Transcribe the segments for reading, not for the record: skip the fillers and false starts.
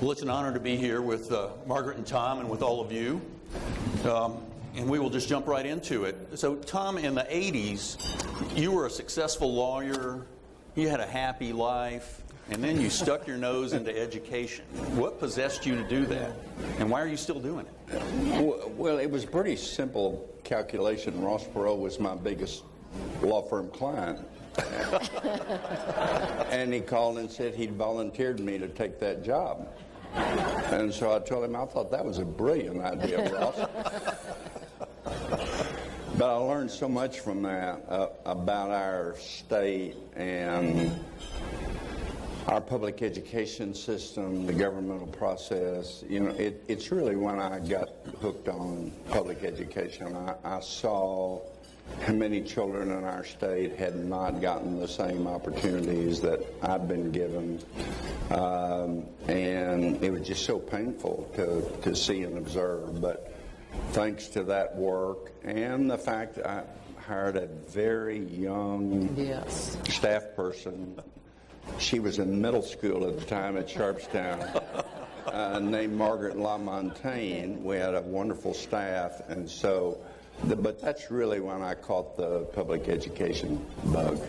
Well, it's an honor to be here with Margaret and Tom and with all of you. And we will just jump right into it. So, Tom, in the 80s, you were a successful lawyer, you had a happy life, and then you stuck your nose into education. What possessed you to do that? And why are you still doing it? Well, it was a pretty simple calculation. Ross Perot was my biggest law firm client. And he called and said he'd volunteered me to take that job. And so I told him I thought that was a brilliant idea, Ross. But I learned so much from that about our state and our public education system, the governmental process. You know, it's really when I got hooked on public education. I saw how many children in our state had not gotten the same opportunities that I'd been given. And it was just so painful to see and observe. But thanks to that work and the fact that I hired a very young staff person. She was in middle school at the time at Sharpstown, named Margaret LaMontagne. We had a wonderful staff, and so, but that's really when I caught the public education bug.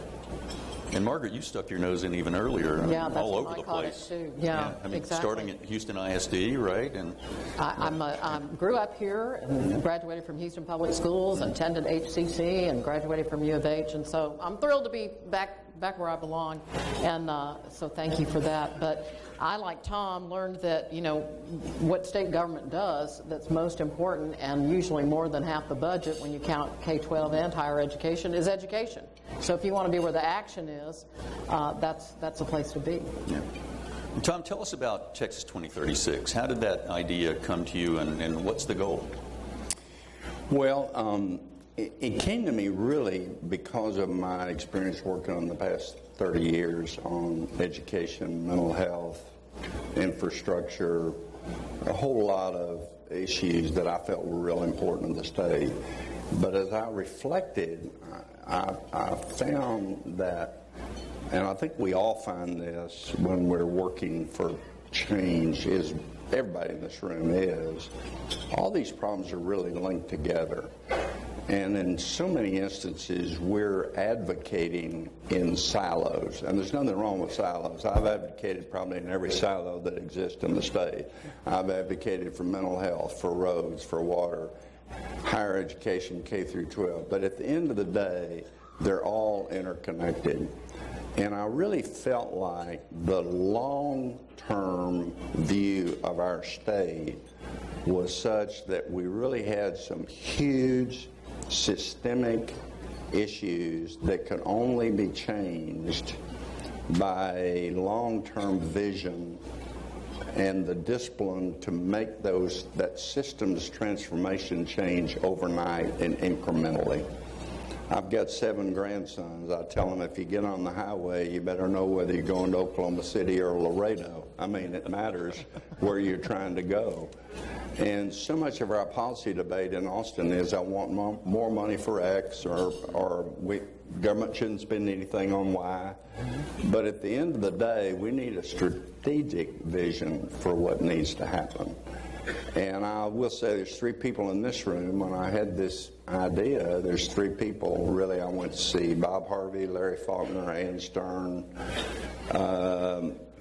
And Margaret, you stuck your nose in even earlier, all over the place. Too. I mean, exactly. Starting at Houston ISD, right? And I grew up here and graduated from Houston Public Schools, and attended HCC, and graduated from U of H, and so I'm thrilled to be back where I belong, and so thank you for that. But I, like Tom, learned that, you know, what state government does that's most important, and usually more than half the budget when you count K-12 and higher education, is education. So if you want to be where the action is, that's a place to be. Yeah. Tom, tell us about Texas 2036. How did that idea come to you, and what's the goal? Well, it came to me really because of my experience working on the past 30 years on education, mental health, infrastructure, a whole lot of issues that I felt were real important in the state. But as I reflected, I found that, and I think we all find this when we're working for change, is everybody in this room is, all these problems are really linked together. And in so many instances, we're advocating in silos. And there's nothing wrong with silos. I've advocated probably in every silo that exists in the state. I've advocated for mental health, for roads, for water, higher education, K through 12. But at the end of the day, they're all interconnected. And I really felt like the long-term view of our state was such that we really had some huge systemic issues that could only be changed by a long-term vision and the discipline to make that systems transformation change overnight and incrementally. I've got 7 grandsons. I tell them if you get on the highway, you better know whether you're going to Oklahoma City or Laredo. I mean, it matters where you're trying to go. And so much of our policy debate in Austin is I want more money for X, or government shouldn't spend anything on Y. But at the end of the day, we need a strategic vision for what needs to happen. And I will say there's 3 people in this room. When I had this idea, there's 3 people really I went to see: Bob Harvey, Larry Faulkner, Ann Stern,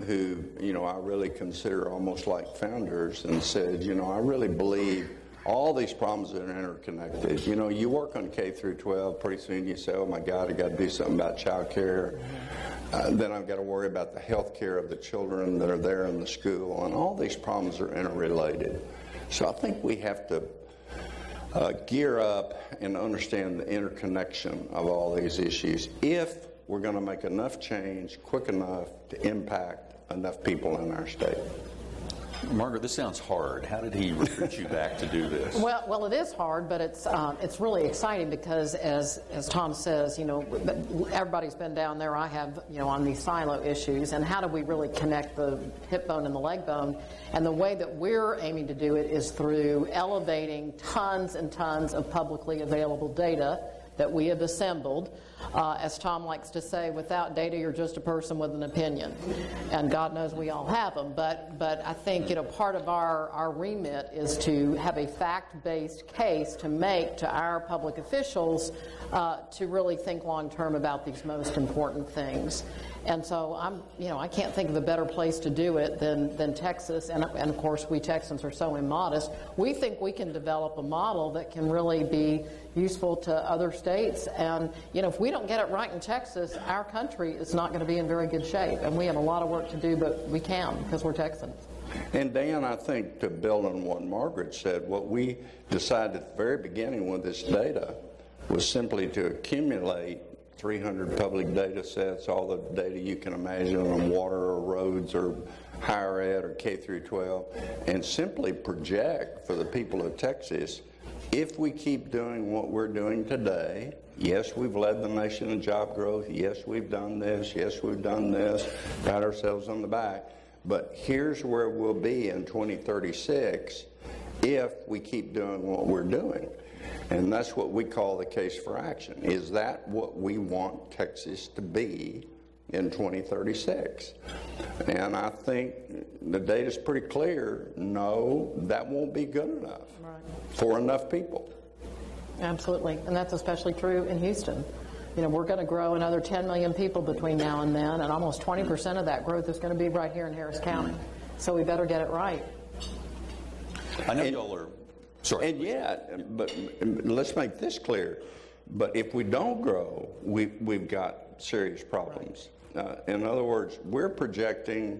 who, you know, I really consider almost like founders, and said, you know, I really believe all these problems are interconnected. You know, you work on K through 12, pretty soon you say, oh my God, I got to do something about child care. Then I've got to worry about the health care of the children that are there in the school, and all these problems are interrelated. So I think we have to gear up and understand the interconnection of all these issues if we're going to make enough change quick enough to impact enough people in our state. Margaret, this sounds hard. How did he recruit you back to do this? Well, it is hard, but it's really exciting because, as Tom says, you know, everybody's been down there. I have, you know, on these silo issues, and how do we really connect the hip bone and the leg bone? And the way that we're aiming to do it is through elevating tons and tons of publicly available data that we have assembled. As Tom likes to say, without data, you're just a person with an opinion. And God knows we all have them. But I think, part of our remit is to have a fact-based case to make to our public officials to really think long-term about these most important things. And so I can't think of a better place to do it than Texas. And of course, we Texans are so immodest. We think we can develop a model that can really be useful to other states. And, if we don't get it right in Texas, our country is not going to be in very good shape. And we have a lot of work to do, but we can because we're Texans. And Dan, I think to build on what Margaret said, what we decided at the very beginning with this data was simply to accumulate 300 public data sets, all the data you can imagine on water or roads or higher ed or K through 12, and simply project for the people of Texas, if we keep doing what we're doing today, yes, we've led the nation in job growth, yes, we've done this, yes, we've done this, pat ourselves on the back, but here's where we'll be in 2036 if we keep doing what we're doing. And that's what we call the case for action. Is that what we want Texas to be in 2036? And I think the data's pretty clear. No, that won't be good enough for enough people. Absolutely. And that's especially true in Houston. We're going to grow another 10 million people between now and then, and almost 20% of that growth is going to be right here in Harris County. So we better get it right. I know y'all are... Sorry. And yet, but let's make this clear, but if we don't grow, we've got serious problems. In other words, we're projecting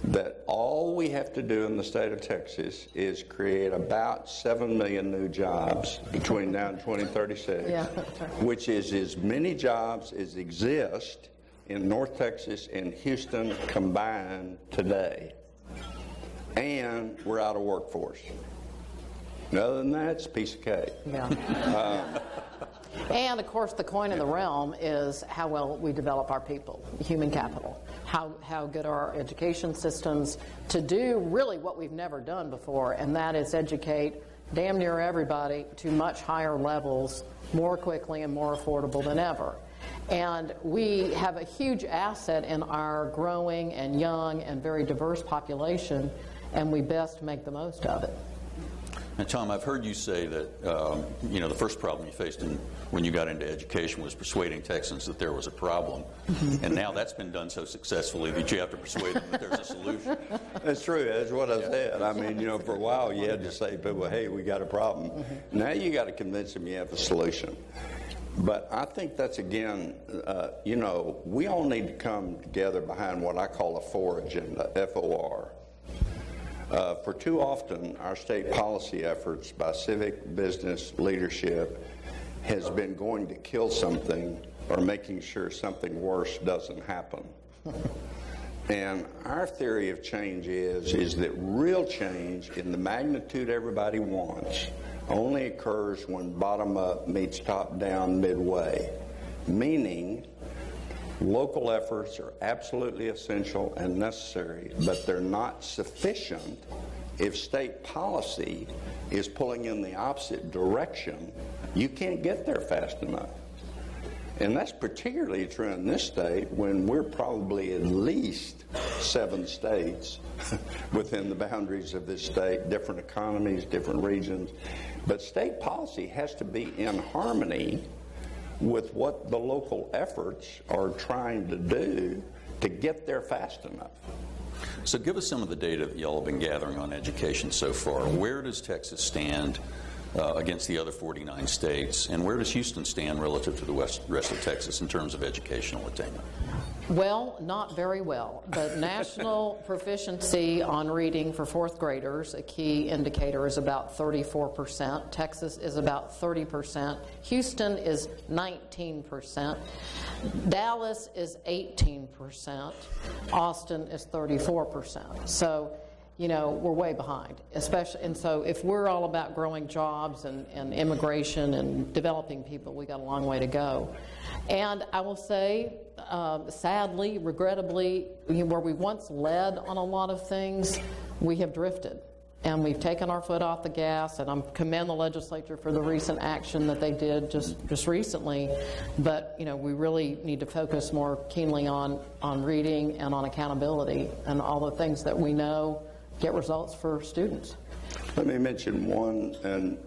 that all we have to do in the state of Texas is create about 7 million new jobs between now and 2036, which is as many jobs as exist in North Texas and Houston combined today. And we're out of workforce. Other than that, it's a piece of cake. Yeah. And, of course, the coin in the realm is how well we develop our people, human capital. How good are our education systems to do really what we've never done before, and that is educate damn near everybody to much higher levels more quickly and more affordable than ever. And we have a huge asset in our growing and young and very diverse population, and we best make the most of it. And Tom, I've heard you say that, the first problem you faced when you got into education was persuading Texans that there was a problem. And now that's been done so successfully that you have to persuade them that there's a solution. That's true. That's what I said. I mean, for a while you had to say to people, hey, we got a problem. Now you got to convince them you have a solution. But I think that's, again, we all need to come together behind what I call a FOR agenda, F-O-R. For too often, our state policy efforts by civic business leadership has been going to kill something or making sure something worse doesn't happen. And our theory of change is that real change in the magnitude everybody wants only occurs when bottom up meets top down midway, meaning local efforts are absolutely essential and necessary, but they're not sufficient if state policy is pulling in the opposite direction. You can't get there fast enough. And that's particularly true in this state when we're probably at least 7 states within the boundaries of this state, different economies, different regions. But state policy has to be in harmony with what the local efforts are trying to do to get there fast enough. So give us some of the data that y'all have been gathering on education so far. Where does Texas stand against the other 49 states, and where does Houston stand relative to the rest of Texas in terms of educational attainment? Well, not very well. The national proficiency on reading for 4th graders, a key indicator, is about 34%. Texas is about 30%. Houston is 19%. Dallas is 18%. Austin is 34%. So, we're way behind, especially, and so if we're all about growing jobs and immigration and developing people, we got a long way to go. And I will say, sadly, regrettably, where we once led on a lot of things, we have drifted. and we've taken our foot off the gas, and I commend the legislature for the recent action that they did just recently. But we really need to focus more keenly on reading and on accountability and all the things that we know get results for students. Let me mention one, and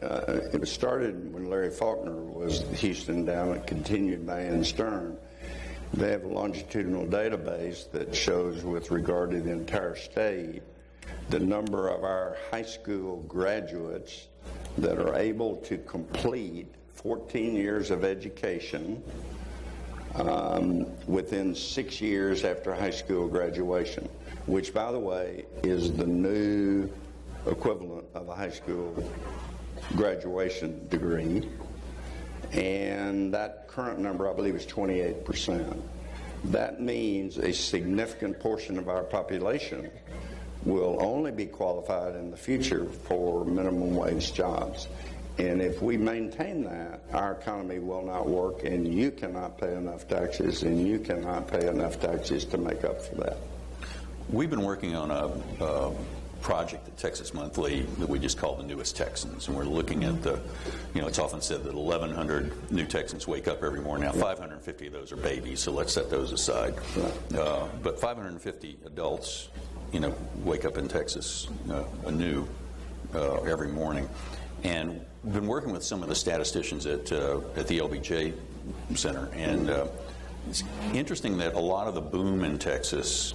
it was started when Larry Faulkner was the Houston Endowment, continued by Ann Stern. They have a longitudinal database that shows, with regard to the entire state, the number of our high school graduates that are able to complete 14 years of education within 6 years after high school graduation, which, by the way, is the new equivalent of a high school graduation degree. And that current number, I believe, is 28%. That means a significant portion of our population will only be qualified in the future for minimum wage jobs. And if we maintain that, our economy will not work, and you cannot pay enough taxes, and you cannot pay enough taxes to make up for that. We've been working on a project at Texas Monthly that we just call the Newest Texans, and we're looking at it's often said that 1,100 new Texans wake up every morning. Now, 550 of those are babies, so let's set those aside. But 550 adults, wake up in Texas anew every morning. And we've been working with some of the statisticians at the LBJ Center, and it's interesting that a lot of the boom in Texas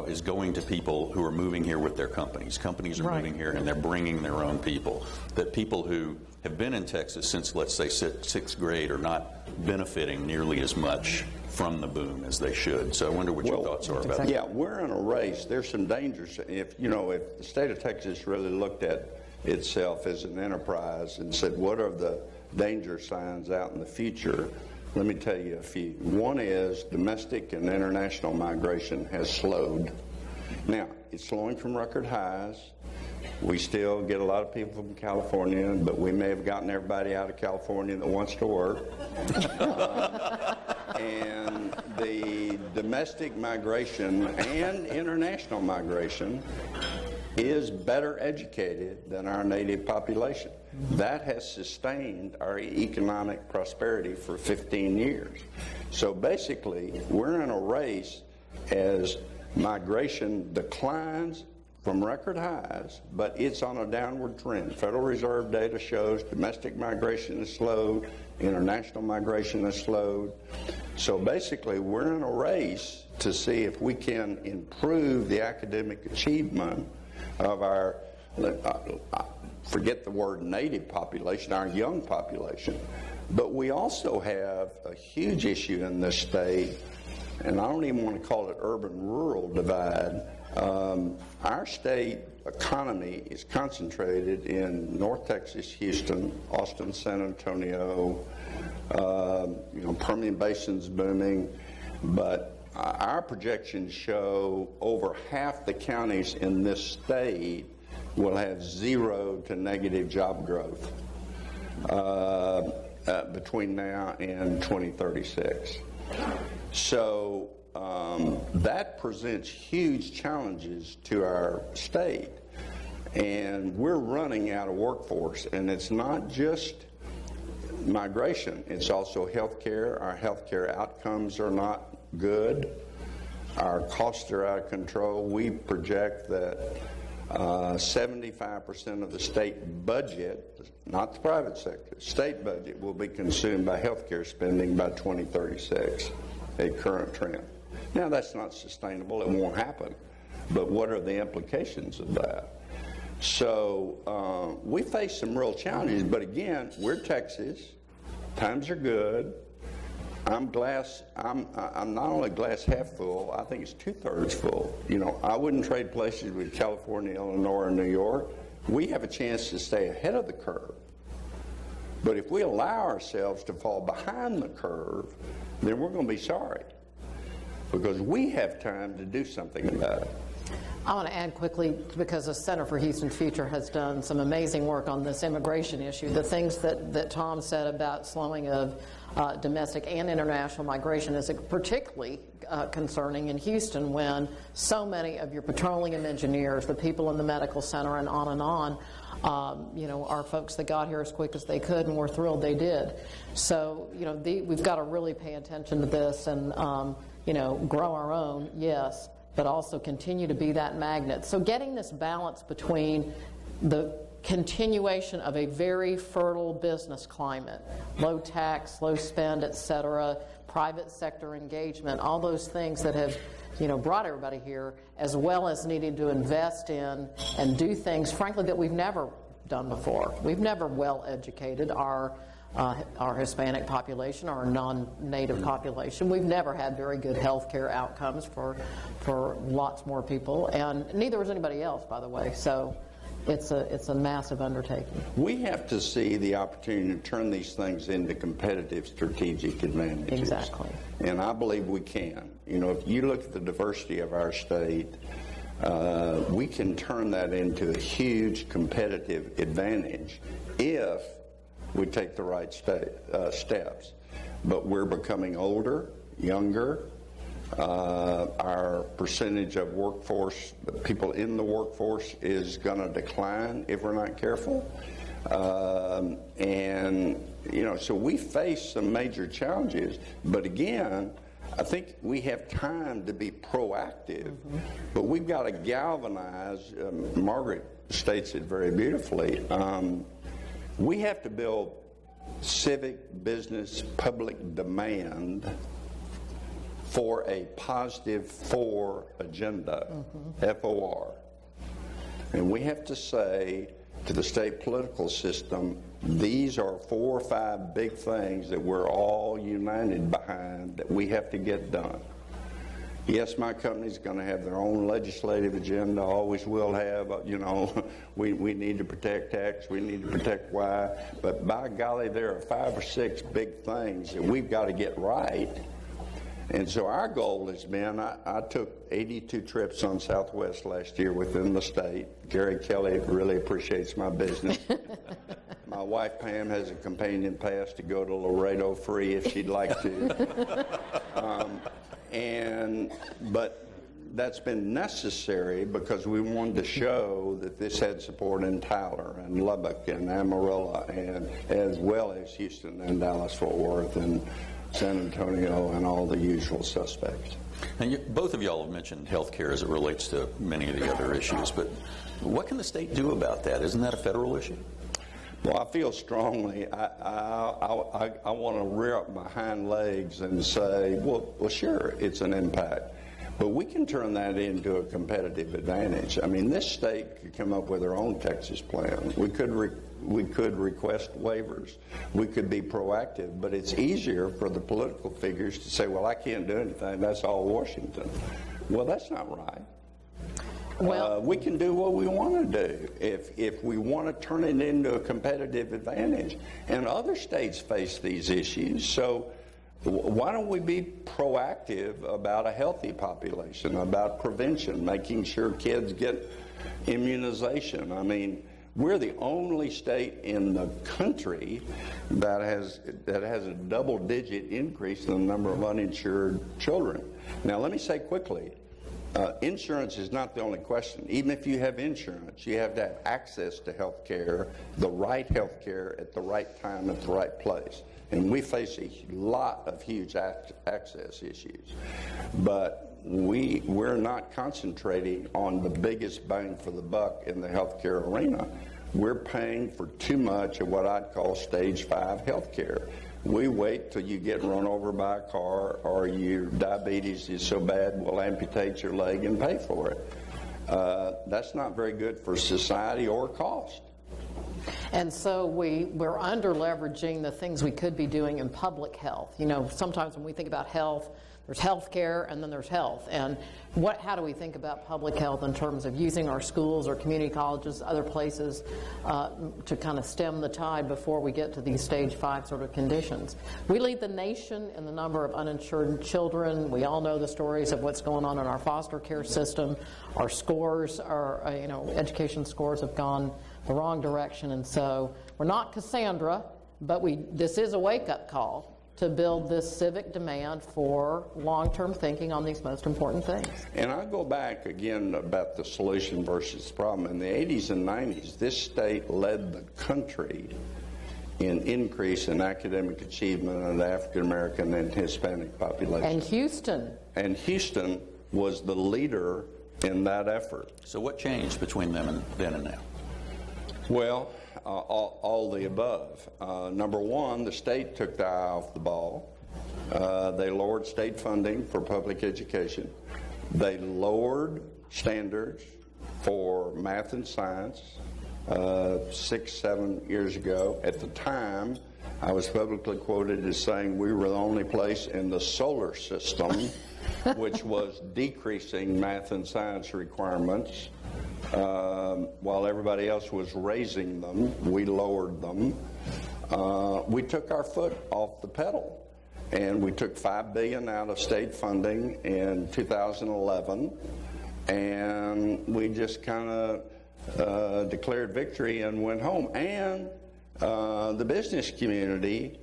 is going to people who are moving here with their companies. Companies are moving here and they're bringing their own people. That people who have been in Texas since, let's say, sixth grade are not benefiting nearly as much from the boom as they should. So I wonder what your thoughts are about that. Yeah, we're in a race. There's some dangers. If the state of Texas really looked at itself as an enterprise and said, what are the danger signs out in the future? Let me tell you a few. One is domestic and international migration has slowed. Now, it's slowing from record highs. We still get a lot of people from California, but we may have gotten everybody out of California that wants to work. And the domestic migration and international migration is better educated than our native population. That has sustained our economic prosperity for 15 years. So basically, we're in a race as migration declines from record highs, but it's on a downward trend. Federal Reserve data shows domestic migration has slowed, international migration has slowed. So basically, we're in a race to see if we can improve the academic achievement of our, forget the word native population, our young population. But we also have a huge issue in this state, and I don't even want to call it urban-rural divide. Our state economy is concentrated in North Texas, Houston, Austin, San Antonio. Permian Basin's booming, but our projections show over half the counties in this state will have 0 to negative job growth between now and 2036. So that presents huge challenges to our state. And we're running out of workforce. And it's not just migration, it's also health care. Our health care outcomes are not good. Our costs are out of control. We project that 75% of the state budget, not the private sector, state budget will be consumed by health care spending by 2036, a current trend. Now, that's not sustainable. It won't happen. But what are the implications of that? So we face some real challenges. But again, we're Texas. Times are good. I'm not only glass half full, I think it's 2/3 full. I wouldn't trade places with California, Illinois, or New York. We have a chance to stay ahead of the curve. But if we allow ourselves to fall behind the curve, then we're going to be sorry, because we have time to do something about it. I want to add quickly, because the Center for Houston's Future has done some amazing work on this immigration issue. The things that Tom said about slowing of domestic and international migration is particularly concerning in Houston, when so many of your petroleum engineers, the people in the medical center, and on, are folks that got here as quick as they could, and we're thrilled they did. So, we've got to really pay attention to this and, grow our own, yes, but also continue to be that magnet. So getting this balance between the continuation of a very fertile business climate, low tax, low spend, et cetera, private sector engagement, all those things that have brought everybody here, as well as needing to invest in and do things, frankly, that we've never done before. We've never well educated our Hispanic population, our non-native population. We've never had very good health care outcomes for lots more people, and neither has anybody else, by the way. So it's a massive undertaking. We have to see the opportunity to turn these things into competitive strategic advantages. Exactly. And I believe we can. If you look at the diversity of our state, we can turn that into a huge competitive advantage if we take the right steps. But we're becoming older, younger. Our percentage of workforce, people in the workforce, is going to decline if we're not careful. So we face some major challenges. But again, I think we have time to be proactive, but we've got to galvanize. Margaret states it very beautifully. We have to build civic, business, public demand for a positive FOR agenda, FOR. And we have to say to the state political system, these are 4 or 5 big things that we're all united behind that we have to get done. Yes, my company's going to have their own legislative agenda, always will have. We need to protect X, we need to protect Y. But by golly, there are 5 or 6 big things that we've got to get right. And so our goal has been, I took 82 trips on Southwest last year within the state. Gary Kelly really appreciates my business. My wife Pam has a companion pass to go to Laredo free if she'd like to. But that's been necessary because we wanted to show that this had support in Tyler and Lubbock and Amarillo, and as well as Houston and Dallas-Fort Worth and San Antonio and all the usual suspects. And both of y'all have mentioned health care as it relates to many of the other issues, but what can the state do about that? Isn't that a federal issue? Well, I feel strongly. I want to rear up my hind legs and say, well, sure, it's an impact. But we can turn that into a competitive advantage. I mean, this state could come up with their own Texas plan. We could request waivers. We could be proactive. But it's easier for the political figures to say, well, I can't do anything. That's all Washington. Well, that's not right. Well, we can do what we want to do if we want to turn it into a competitive advantage. And other states face these issues. So why don't we be proactive about a healthy population, about prevention, making sure kids get immunization? I mean, we're the only state in the country that has a double-digit increase in the number of uninsured children. Now, let me say quickly, insurance is not the only question. Even if you have insurance, you have to have access to health care, the right health care at the right time at the right place. And we face a lot of huge access issues. But we're not concentrating on the biggest bang for the buck in the healthcare arena. We're paying for too much of what I'd call stage 5 healthcare. We wait till you get run over by a car or your diabetes is so bad we'll amputate your leg and pay for it. That's not very good for society or cost. And so we're under leveraging the things we could be doing in public health. Sometimes when we think about health, there's health care, and then there's health. And how do we think about public health in terms of using our schools or community colleges, other places, to kind of stem the tide before we get to these stage 5 sort of conditions? We lead the nation in the number of uninsured children. We all know the stories of what's going on in our foster care system. Our scores, our education scores have gone the wrong direction, and so we're not Cassandra, but this is a wake-up call to build this civic demand for long-term thinking on these most important things. And I go back again about the solution versus the problem. In the 80s and 90s, this state led the country in increase in academic achievement of the African American and Hispanic population. And Houston was the leader in that effort. So what changed between then and now? Well, all the above. Number one, the state took the eye off the ball. They lowered state funding for public education. They lowered standards for math and science 6-7 years ago. At the time, I was publicly quoted as saying we were the only place in the solar system which was decreasing math and science requirements. While everybody else was raising them, we lowered them. We took our foot off the pedal, and we took $5 billion out of state funding in 2011, and we just kind of declared victory and went home. And the business community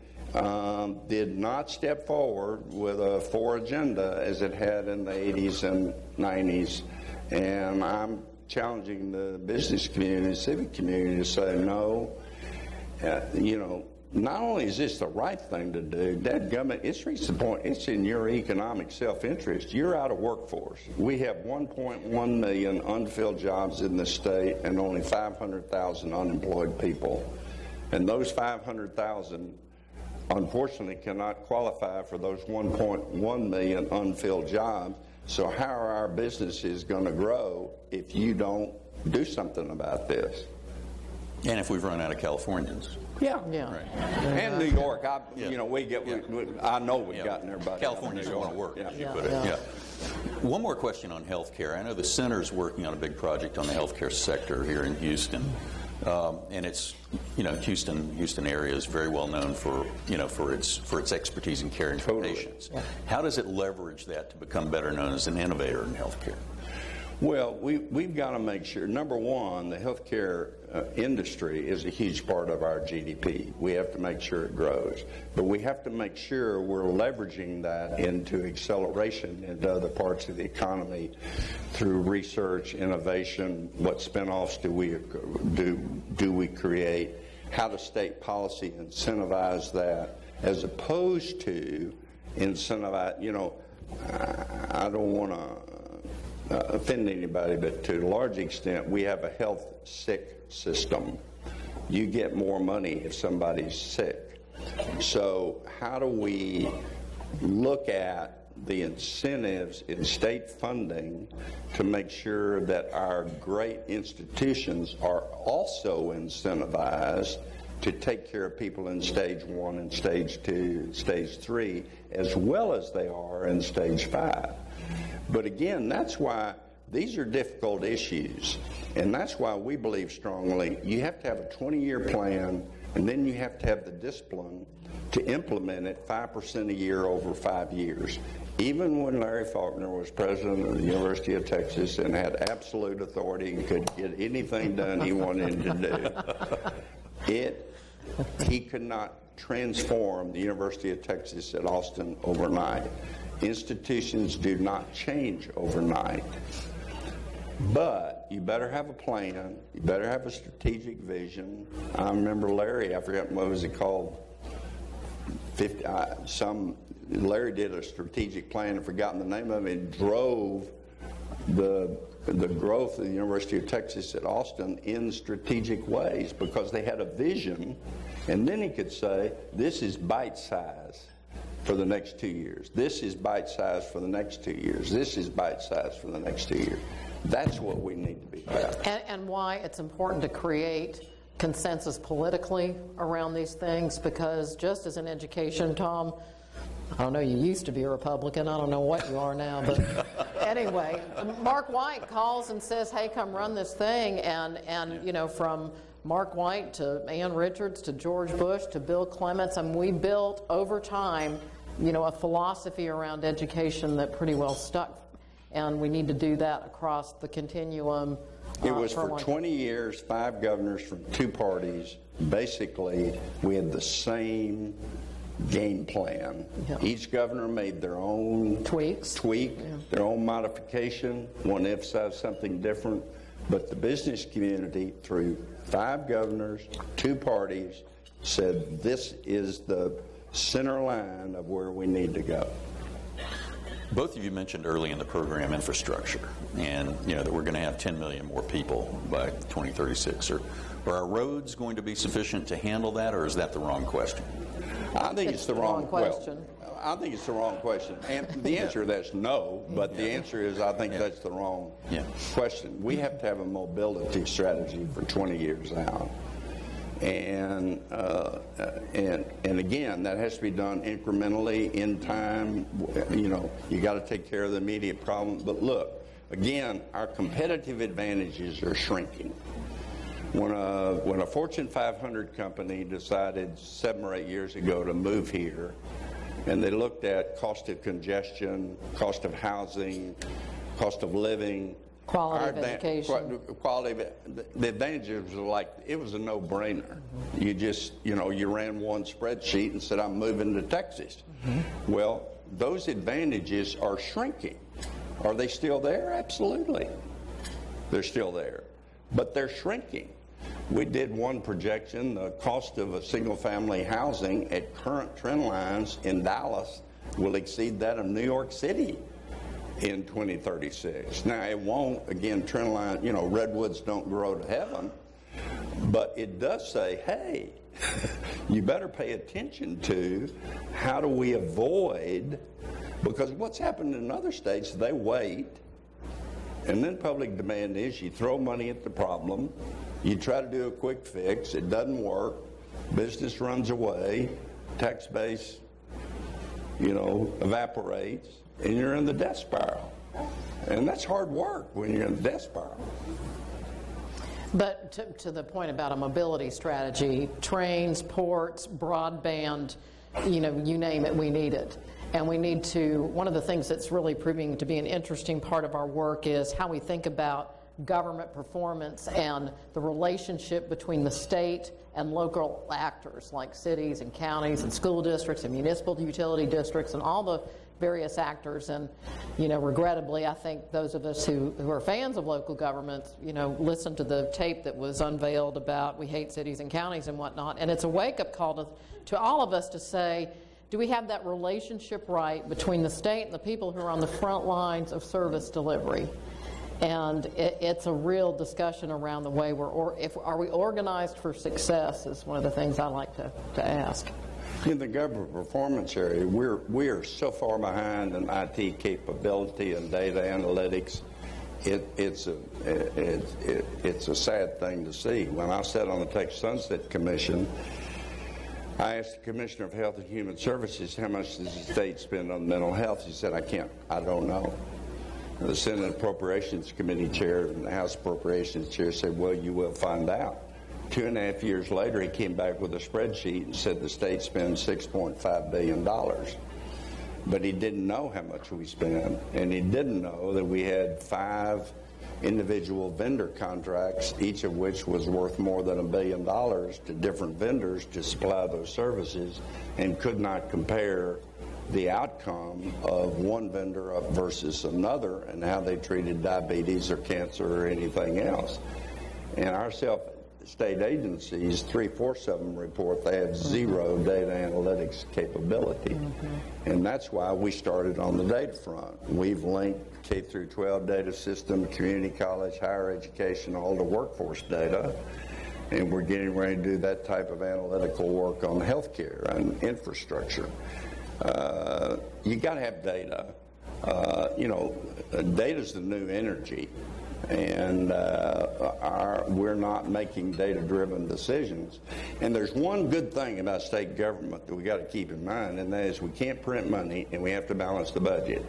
did not step forward with a 4 agenda as it had in the 80s and 90s, and I'm challenging the business community and civic community to say no. Not only is this the right thing to do, that government, it's reached the point, it's in your economic self-interest. You're out of workforce. We have 1.1 million unfilled jobs in the state and only 500,000 unemployed people. And those 500,000, unfortunately, cannot qualify for those 1.1 million unfilled jobs. So how are our businesses going to grow if you don't do something about this? And if we've run out of Californians. Yeah. Right. And New York, I know we've gotten everybody. Californians want to work, as you put it. Yeah. Yeah. One more question on health care. I know the center's working on a big project on the healthcare sector here in Houston. And it's, Houston area is very well known for its expertise in caring for patients. Yeah. How does it leverage that to become better known as an innovator in healthcare? Well, we've got to make sure, number one, the healthcare industry is a huge part of our GDP. We have to make sure it grows. But we have to make sure we're leveraging that into acceleration into other parts of the economy through research, innovation, what spinoffs do we create, how does state policy incentivize that, as opposed to incentivize, I don't want to offend anybody, but to a large extent, we have a health sick system. You get more money if somebody's sick. So how do we look at the incentives in state funding to make sure that our great institutions are also incentivized to take care of people in stage 1 and stage 2, stage 3, as well as they are in stage 5. But again, that's why these are difficult issues, and that's why we believe strongly you have to have a 20-year plan, and then you have to have the discipline to implement it 5% a year over 5 years. Even when Larry Faulkner was president of the University of Texas and had absolute authority and could get anything done he wanted to do, he could not transform the University of Texas at Austin overnight. Institutions do not change overnight. But you better have a plan. You better have a strategic vision. I remember Larry, I forgot what was it called, Larry did a strategic plan, I've forgotten the name of it, drove the growth of the University of Texas at Austin in strategic ways because they had a vision, and then he could say, this is bite size for the next 2 years. This is bite size for the next 2 years. This is bite size for the next 2 years. That's what we need to be about. And why it's important to create consensus politically around these things, because just as in education, Tom, I don't know, you used to be a Republican. I don't know what you are now. But anyway, Mark White calls and says, hey, come run this thing. And you know, from Mark White to Ann Richards to George Bush to Bill Clements, and we built over time, you know, a philosophy around education that pretty well stuck. And we need to do that across the continuum. It was for 20 years, 5 governors from 2 parties. Basically, we had the same game plan. Yeah. Each governor made their own tweak, their own modification, one emphasized something different. But the business community, through 5 governors, 2 parties, said this is the center line of where we need to go. Both of you mentioned early in the program infrastructure, and you know that we're going to have 10 million more people by 2036. Are our roads going to be sufficient to handle that, or is that the wrong question? I think it's the wrong question. Well, I think it's the wrong question. And the answer to that's no, but the answer is I think that's the wrong question. We have to have a mobility strategy for 20 years out. And again, that has to be done incrementally, in time. You know, you got to take care of the immediate problem. But look, again, our competitive advantages are shrinking. When a Fortune 500 company decided 7 or 8 years ago to move here, and they looked at cost of congestion, cost of housing, cost of living, quality of education. The advantages were like, it was a no-brainer. You just, you know, you ran one spreadsheet and said, I'm moving to Texas. Well, those advantages are shrinking. Are they still there? Absolutely. They're still there. But they're shrinking. We did one projection, the cost of a single-family housing at current trend lines in Dallas will exceed that of New York City in 2036. Now, it won't, again, trend line, you know, redwoods don't grow to heaven, but it does say, hey, you better pay attention to how do we avoid, because what's happened in other states, they wait, and then public demand is you throw money at the problem, you try to do a quick fix, it doesn't work, business runs away, tax base, you know, evaporates, and you're in the death spiral. And that's hard work when you're in the death spiral. But to the point about a mobility strategy, trains, ports, broadband, you know, you name it, we need it. And we need to, one of the things that's really proving to be an interesting part of our work is how we think about government performance and the relationship between the state and local actors like cities and counties and school districts and municipal utility districts and all the various actors. And, you know, regrettably, I think those of us who are fans of local governments, you know, listen to the tape that was unveiled about we hate cities and counties and whatnot. And it's a wake-up call to all of us to say, do we have that relationship right between the state and the people who are on the front lines of service delivery? And it's a real discussion around the way are we organized for success is one of the things I like to ask. In the government performance area, we are so far behind in IT capability and data analytics. It's a sad thing to see. When I sat on the Texas Sunset Commission, I asked the Commissioner of Health and Human Services, how much does the state spend on mental health? He said, I don't know. The Senate Appropriations Committee chair and the House Appropriations chair said, well, you will find out. 2.5 years later, he came back with a spreadsheet and said the state spends $6.5 billion. But he didn't know how much we spent, and he didn't know that we had 5 individual vendor contracts, each of which was worth more than $1 billion to different vendors to supply those services, and could not compare the outcome of one vendor up versus another and how they treated diabetes or cancer or anything else. And our state agencies, 3/4 of them report they have zero data analytics capability. And that's why we started on the data front. We've linked K through 12 data system, community college, higher education, all the workforce data. And we're getting ready to do that type of analytical work on healthcare and infrastructure. You got to have data. You know, data's the new energy. And we're not making data-driven decisions. And there's one good thing about state government that we got to keep in mind, and that is we can't print money and we have to balance the budget.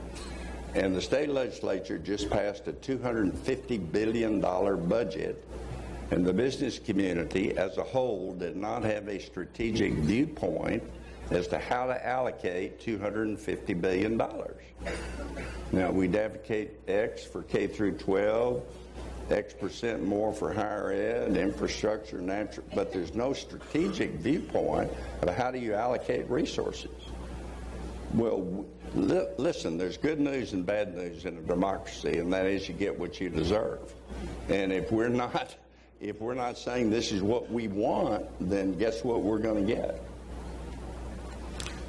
And the state legislature just passed a $250 billion budget, and the business community as a whole did not have a strategic viewpoint as to how to allocate $250 billion. Now, we'd advocate X for K through 12, X% more for higher ed, infrastructure, natural, but there's no strategic viewpoint of how do you allocate resources. Well, listen, there's good news and bad news in a democracy, and that is you get what you deserve. And if we're not saying this is what we want, then guess what we're going to get?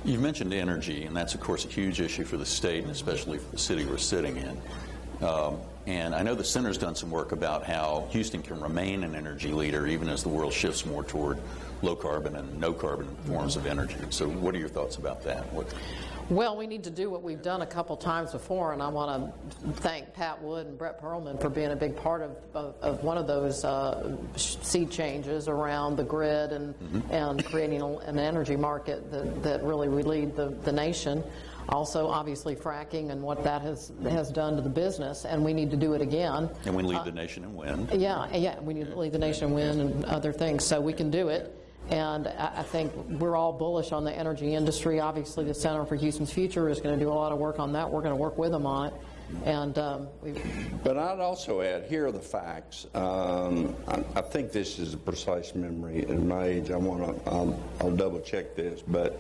You mentioned energy, and that's, of course, a huge issue for the state, and especially for the city we're sitting in. And I know the Center's done some work about how Houston can remain an energy leader even as the world shifts more toward low-carbon and no-carbon forms of energy. So what are your thoughts about that? Well, we need to do what we've done a couple times before, and I want to thank Pat Wood and Brett Perlman for being a big part of one of those sea changes around the grid and creating an energy market that really would lead the nation. Also, obviously, fracking and what that has done to the business, and we need to do it again. And we lead the nation in wind. Yeah, we need to lead the nation in wind and other things, so we can do it. And I think we're all bullish on the energy industry. Obviously, the Center for Houston's Future is going to do a lot of work on that. We're going to work with them on it. And but I'd also add, here are the facts. I think this is a precise memory at my age. I'll double check this, but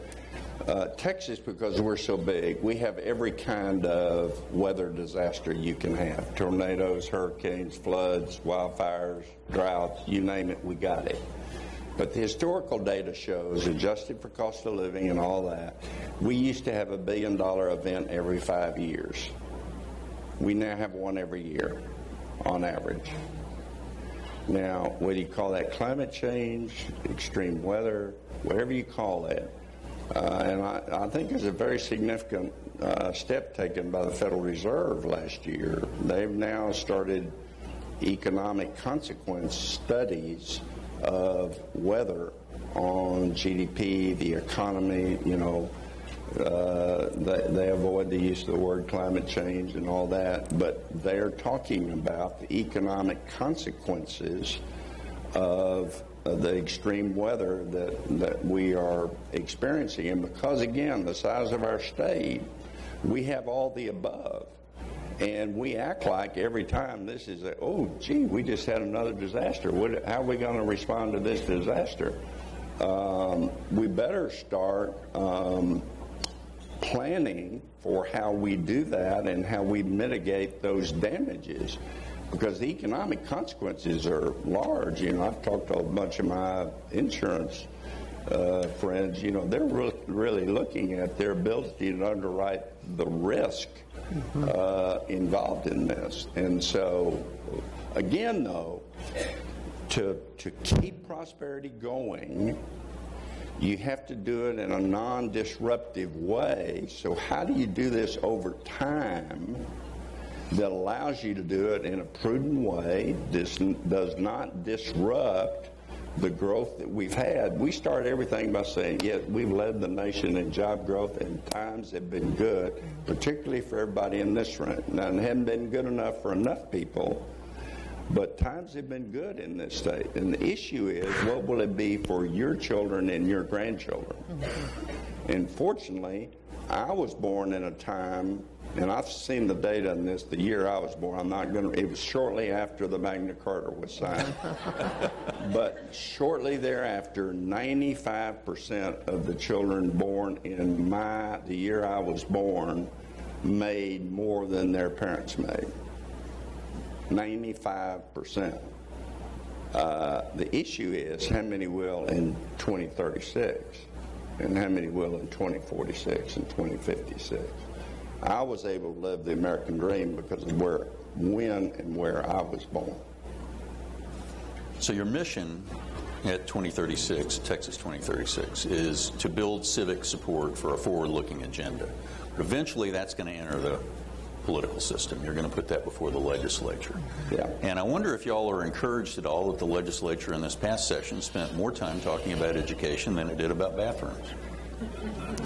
Texas, because we're so big, we have every kind of weather disaster you can have: tornadoes, hurricanes, floods, wildfires, droughts, you name it, we got it. But the historical data shows, adjusted for cost of living and all that, we used to have a $1 billion event every 5 years. We now have one every year, on average. Now, whether you call that climate change, extreme weather, whatever you call it, and I think it's a very significant step taken by the Federal Reserve last year. They've now started economic consequence studies of weather on GDP, the economy. They avoid the use of the word climate change and all that, but they're talking about the economic consequences of the extreme weather that we are experiencing. And because, again, the size of our state, we have all the above. And we act like every time this is we just had another disaster. How are we going to respond to this disaster? We better start planning for how we do that and how we mitigate those damages, because the economic consequences are large. I've talked to a bunch of my insurance friends. They're really looking at their ability to underwrite the risk involved in this. And so, again, though, to keep prosperity going, you have to do it in a non-disruptive way. So how do you do this over time that allows you to do it in a prudent way? This does not disrupt the growth that we've had. We start everything by saying, yes, we've led the nation in job growth, and times have been good, particularly for everybody in this room. Now, it hasn't been good enough for enough people, but times have been good in this state. And the issue is, what will it be for your children and your grandchildren? And fortunately, I was born in a time, and I've seen the data on this, the year I was born. It was shortly after the Magna Carta was signed. But shortly thereafter, 95% of the children born in the year I was born made more than their parents made. 95%. The issue is how many will in 2036 and how many will in 2046 and 2056. I was able to live the American dream because of when and where I was born. So your mission at 2036, Texas 2036, is to build civic support for a forward-looking agenda. But eventually that's going to enter the political system. You're going to put that before the legislature. Yeah. And I wonder if y'all are encouraged at all that the legislature in this past session spent more time talking about education than it did about bathrooms.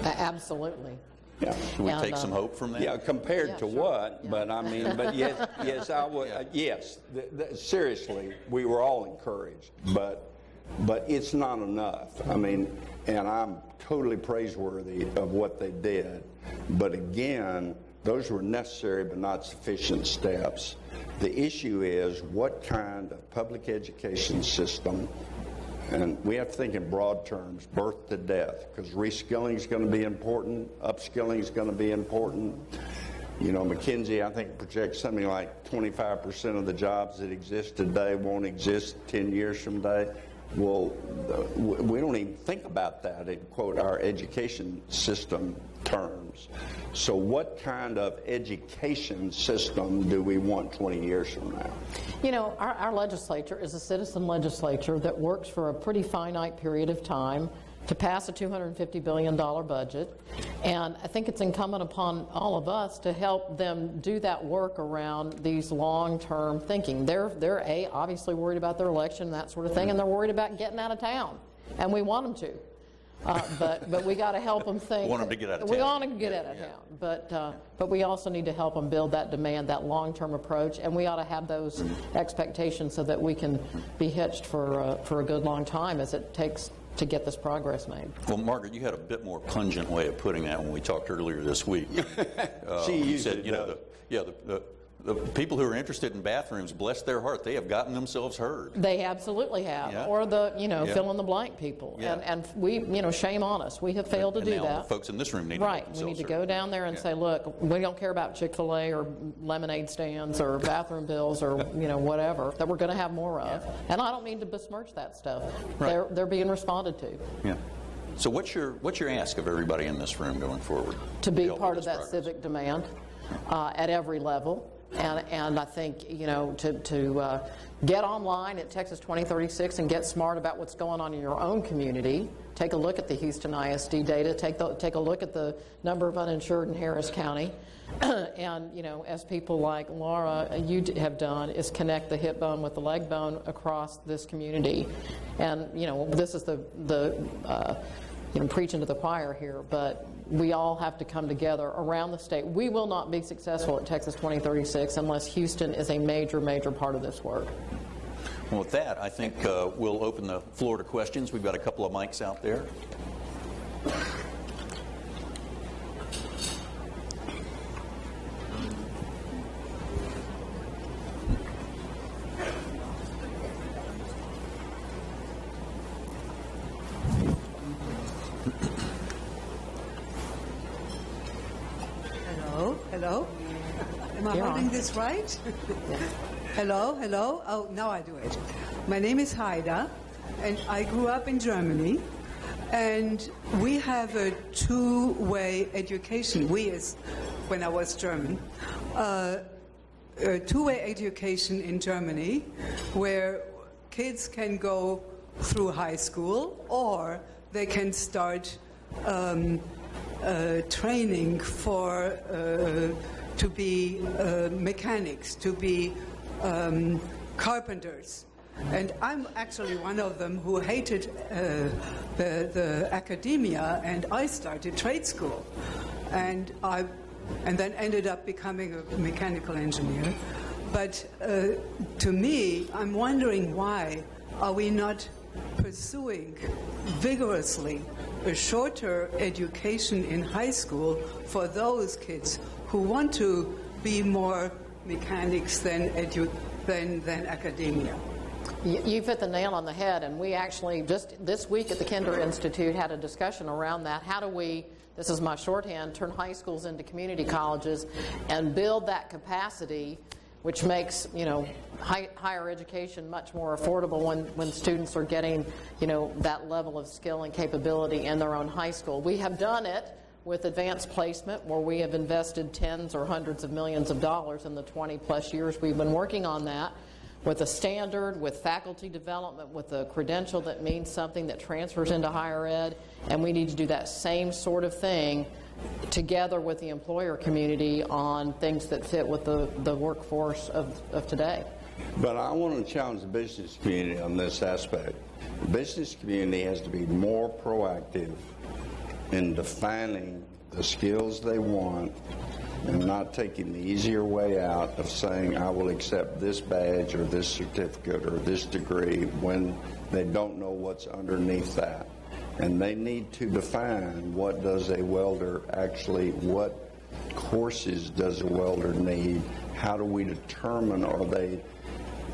Absolutely. Yeah. Can we take some hope from that? Yeah, compared to sure. what? Yeah. But I mean, but yes, I would. Yes, seriously, we were all encouraged, but it's not enough. I mean, and I'm totally praiseworthy of what they did, but again, those were necessary but not sufficient steps. The issue is what kind of public education system. And we have to think in broad terms, birth to death, because reskilling is going to be important, upskilling is going to be important. You know, McKinsey, I think, projects something like 25% of the jobs that exist today won't exist 10 years from today. Well, we don't even think about that in, quote, our education system terms. So what kind of education system do we want 20 years from now? You know, our legislature is a citizen legislature that works for a pretty finite period of time to pass a $250 billion budget. And I think it's incumbent upon all of us to help them do that work around these long-term thinking. They're obviously worried about their election and that sort of thing, and they're worried about getting out of town. And we want them to. But we got to help them think. Want them to get out of We town. want to get out of town. But we also need to help them build that demand, that long-term approach, and we ought to have those expectations so that we can be hitched for a good long time as it takes to get this progress made. Well, Margaret, you had a bit more pungent way of putting that when we talked earlier this week. She said, the people who are interested in bathrooms, bless their heart, they have gotten themselves heard. They absolutely have. Yeah. Or the, Yeah. fill in the blank people. Yeah. And we, shame on us. We have failed to And do now that. the folks in this room need Right. to make We need to themselves go down there and say, look, we don't care about Chick-fil-A or lemonade stands or bathroom bills or, whatever that we're going to have more of. Yeah. And I don't mean to besmirch that stuff. Right. They're being responded to. Yeah. So what's your ask of everybody in this room going forward? To be help part with of this that progress? civic demand at every level. And I think, to get online at Texas 2036 and get smart about what's going on in your own community. Take a look at the Houston ISD data. Take a look at the number of uninsured in Harris County. And, as people like Laura, you have done, is connect the hip bone with the leg bone across this community. And, this is the preaching to the choir here, but we all have to come together around the state. We will not be successful at Texas 2036 unless Houston is a major, major part of this work. Well, with that, I think we'll open the floor to questions. We've got a couple of mics out there. Hello? Am I You're holding on. this right? Hello? Oh, now I do it. My name is Haida, and I grew up in Germany, and we have a two-way education. When I was German, a two-way education in Germany where kids can go through high school or they can start training to be mechanics, to be carpenters. And I'm actually one of them who hated the academia, and I started trade school. And then ended up becoming a mechanical engineer. But to me, I'm wondering why are we not pursuing vigorously a shorter education in high school for those kids who want to be more mechanics than academia. You've hit the nail on the head, and we actually just this week at the Kinder Institute had a discussion around that. How do we, this is my shorthand, turn high schools into community colleges and build that capacity, which makes, higher education much more affordable when students are getting, that level of skill and capability in their own high school. We have done it with advanced placement, where we have invested tens or hundreds of millions of dollars in the 20-plus years we've been working on that. with a standard, with faculty development, with a credential that means something that transfers into higher ed, and we need to do that same sort of thing together with the employer community on things that fit with the workforce of today. But I want to challenge the business community on this aspect. The business community has to be more proactive in defining the skills they want and not taking the easier way out of saying, I will accept this badge or this certificate or this degree when they don't know what's underneath that. And they need to define what does a welder actually, what courses does a welder need, how do we determine are they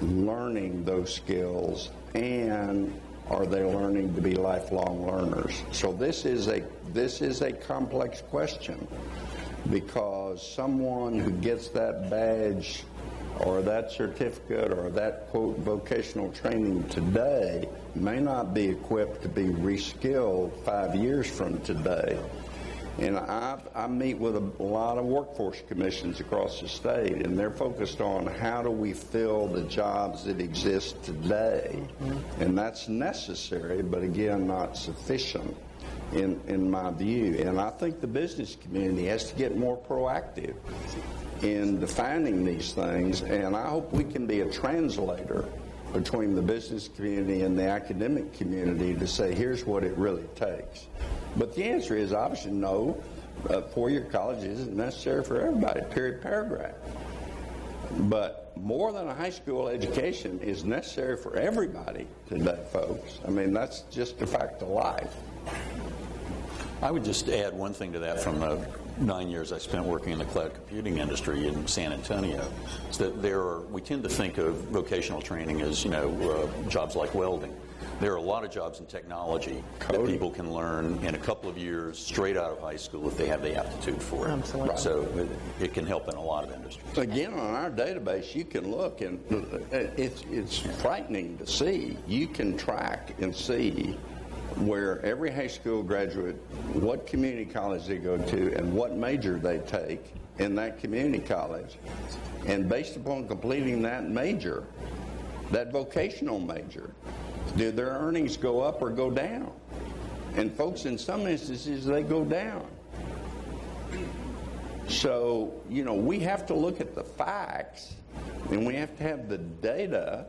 learning those skills, and are they learning to be lifelong learners? So this is a complex question, because someone who gets that badge or that certificate or that, quote, vocational training today may not be equipped to be reskilled 5 years from today. And I meet with a lot of workforce commissions across the state, and they're focused on how do we fill the jobs that exist today. And that's necessary, but again, not sufficient in my view. And I think the business community has to get more proactive in defining these things, and I hope we can be a translator between the business community and the academic community to say, here's what it really takes. But the answer is obviously no. Four-year college isn't necessary for everybody, period, paragraph. But more than a high school education is necessary for everybody today, folks. I mean, that's just a fact of life. I would just add one thing to that from the 9 years I spent working in the cloud computing industry in San Antonio. Is that we tend to think of vocational training as, jobs like welding. There are a lot of jobs in technology that people can learn in a couple of years straight out of high school if they have the aptitude for it. Absolutely. So it can help in a lot of industries. Again, on our database, you can look, and it's frightening to see. You can track and see where every high school graduate, what community college they go to, and what major they take in that community college. And based upon completing that major, that vocational major, do their earnings go up or go down? And folks, in some instances, they go down. So, we have to look at the facts, and we have to have the data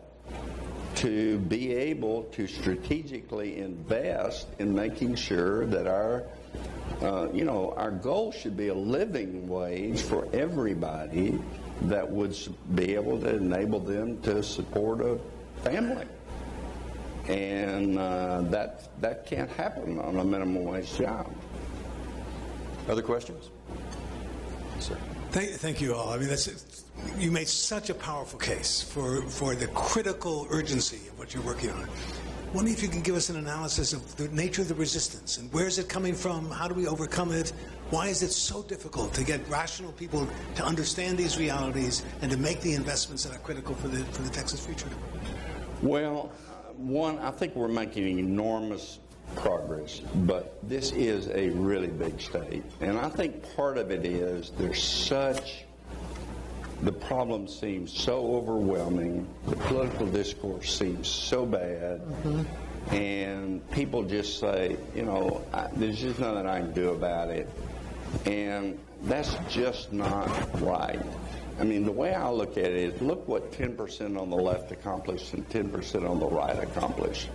to be able to strategically invest in making sure that our goal should be a living wage for everybody that would be able to enable them to support a family. And that can't happen on a minimum wage job. Other questions? Sir. Thank you all. I mean, you made such a powerful case for the critical urgency of what you're working on. Wondering if you can give us an analysis of the nature of the resistance and where is it coming from? How do we overcome it? Why is it so difficult to get rational people to understand these realities and to make the investments that are critical for the Texas future? Well, one, I think we're making enormous progress, but this is a really big state. And I think part of it is the problem seems so overwhelming, the political discourse seems so bad, and people just say, there's just nothing I can do about it. And that's just not right. I mean, the way I look at it is, look what 10% on the left accomplished and 10% on the right accomplished.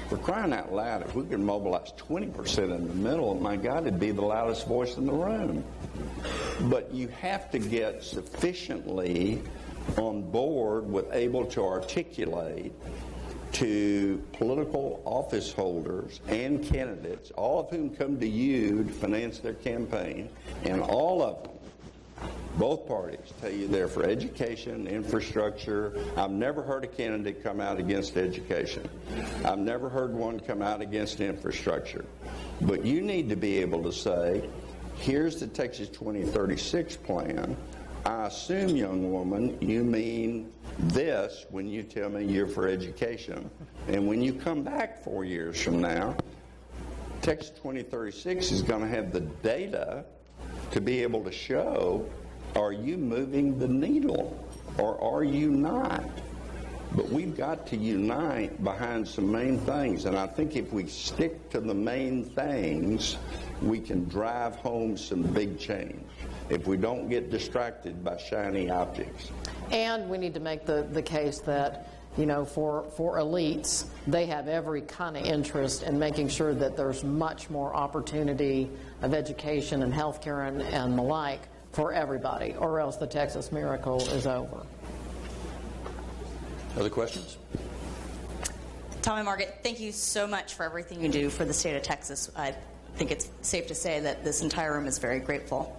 For crying out loud, if we could mobilize 20% in the middle, my God, it'd be the loudest voice in the room. But you have to get sufficiently on board with able to articulate to political office holders and candidates, all of whom come to you to finance their campaign, and all of them, both parties, tell you they're for education, infrastructure. I've never heard a candidate come out against education. I've never heard one come out against infrastructure. But you need to be able to say, here's the Texas 2036 plan. I assume, young woman, you mean this when you tell me you're for education. And when you come back 4 years from now, Texas 2036 is going to have the data to be able to show, are you moving the needle or are you not? But we've got to unite behind some main things. And I think if we stick to the main things, we can drive home some big change. If we don't get distracted by shiny objects. And we need to make the case that, you know, for elites, they have every kind of interest in making sure that there's much more opportunity of education and healthcare and the like for everybody, or else the Texas miracle is over. Other questions? Tom and Margaret, thank you so much for everything you do for the state of Texas. I think it's safe to say that this entire room is very grateful.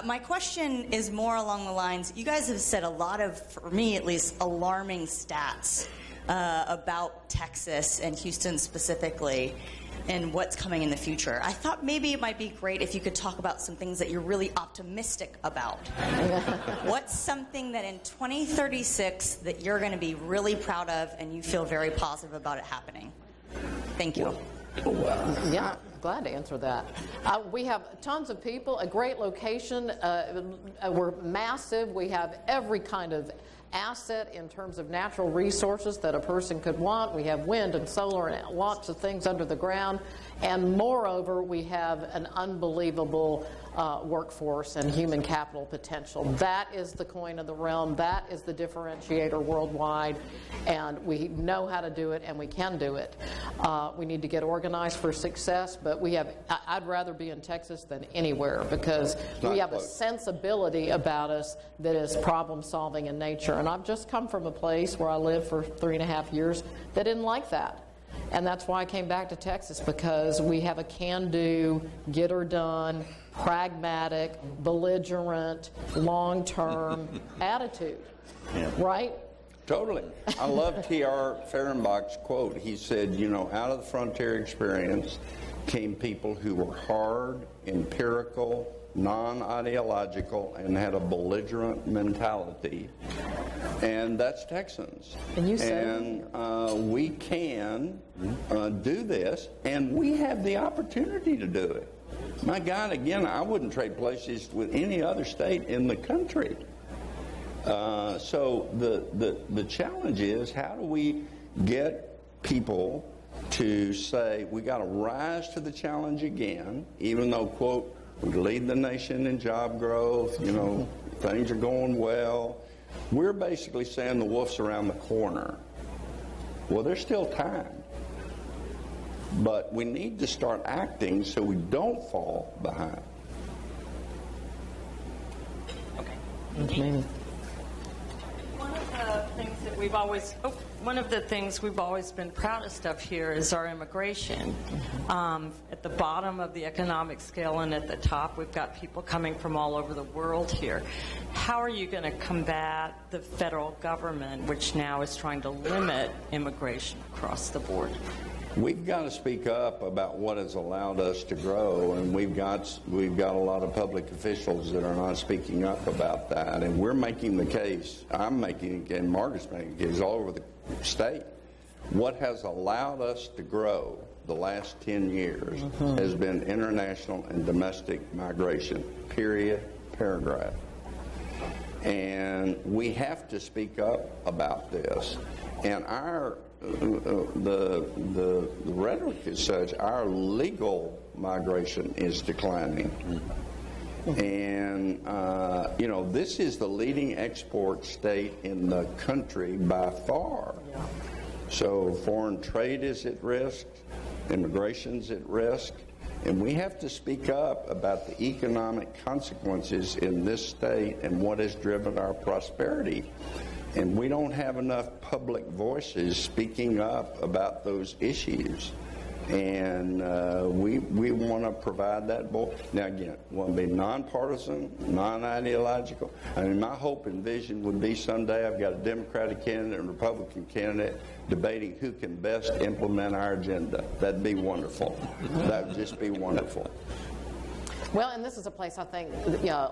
My question is more along the lines, you guys have said a lot of, for me at least, alarming stats about Texas and Houston specifically and what's coming in the future. I thought maybe it might be great if you could talk about some things that you're really optimistic about. What's something that in 2036 that you're going to be really proud of and you feel very positive about it happening? Thank you. Yeah, glad to answer that. We have tons of people, a great location. We're massive. We have every kind of asset in terms of natural resources that a person could want. We have wind and solar and lots of things under the ground. And moreover, we have an unbelievable workforce and human capital potential. That is the coin of the realm. That is the differentiator worldwide. And we know how to do it, and we can do it. We need to get organized for success, but I'd rather be in Texas than anywhere because we have a sensibility about us that is problem-solving in nature. And I've just come from a place where I lived for 3.5 years that didn't like that. And that's why I came back to Texas, because we have a can-do, get-her-done, pragmatic, belligerent, long-term attitude. Yeah. Right? Totally. I love T.R. Fehrenbach's quote. He said, you know, out of the frontier experience came people who were hard, empirical, non-ideological, and had a belligerent mentality. And that's Texans. And you said, and we can do this, and we have the opportunity to do it. My God, again, I wouldn't trade places with any other state in the country. So the challenge is, how do we get people to say we got to rise to the challenge again, even though, quote, we lead the nation in job growth, you know, things are going well. We're basically saying the wolf's around the corner. Well, there's still time. But we need to start acting so we don't fall behind. okay. One of the things we've always been proudest of here is our immigration. At the bottom of the economic scale and at the top, we've got people coming from all over the world here. How are you going to combat the federal government, which now is trying to limit immigration across the board? We've got to speak up about what has allowed us to grow, and we've got a lot of public officials that are not speaking up about that. And we're making the case. I'm making it, and Margaret's making the case all over the state. What has allowed us to grow the last 10 years has been international and domestic migration. Period. Paragraph. And we have to speak up about this. And the rhetoric is such, our legal migration is declining. And, you know, this is the leading export state in the country by far. So foreign trade is at risk, immigration's at risk, and we have to speak up about the economic consequences in this state and what has driven our prosperity. And we don't have enough public voices speaking up about those issues. And we want to provide that voice. Now, again, we want to be nonpartisan, non-ideological. I mean, my hope and vision would be someday I've got a Democratic candidate and a Republican candidate debating who can best implement our agenda. That'd be wonderful. That would just be wonderful. Well, and this is a place I think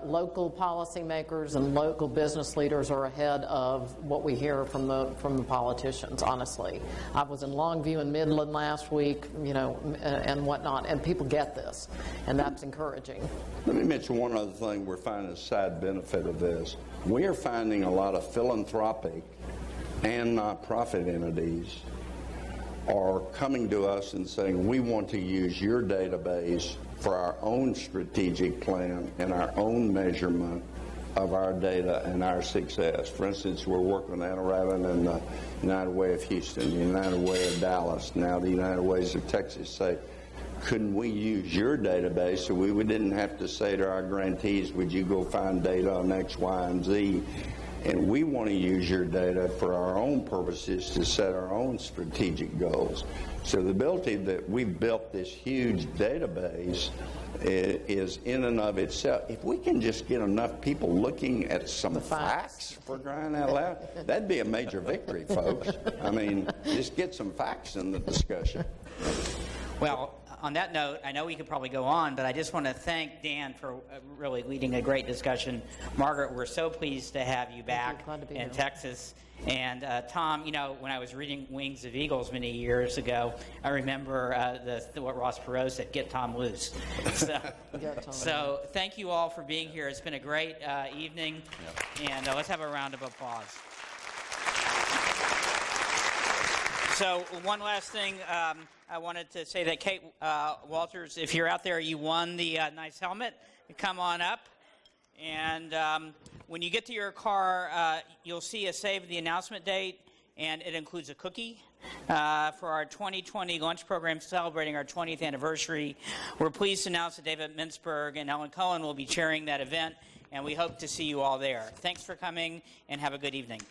local policymakers and local business leaders are ahead of what we hear from the politicians, honestly. I was in Longview and Midland last week, you know, and whatnot, and people get this, and that's encouraging. Let me mention one other thing we're finding a side benefit of this. We are finding a lot of philanthropic and nonprofit entities are coming to us and saying, we want to use your database for our own strategic plan and our own measurement of our data and our success. For instance, we're working with Anne Raven and the United Way of Houston, the United Way of Dallas, now the United Ways of Texas say, couldn't we use your database so we didn't have to say to our grantees, would you go find data on X, Y, and Z? And we want to use your data for our own purposes to set our own strategic goals. So the ability that we've built this huge database is in and of itself. If we can just get enough people looking at some facts, for crying out loud, that'd be a major victory, folks. I mean, just get some facts in the discussion. Well, on that note, I know we could probably go on, but I just want to thank Dan for really leading a great discussion. Margaret, we're so pleased to have you back in Texas. And Tom, you know, when I was reading Wings of Eagles many years ago, I remember what Ross Perot said, get Tom loose. So thank you all for being here. It's been a great evening. Yep. And let's have a round of applause. So one last thing, I wanted to say that Kate Walters, if you're out there, you won the nice helmet. Come on up. And when you get to your car, you'll see a save the announcement date, and it includes a cookie for our 2020 lunch program celebrating our 20th anniversary. We're pleased to announce that David Mintzberg and Ellen Cohen will be chairing that event, and we hope to see you all there. Thanks for coming, and have a good evening.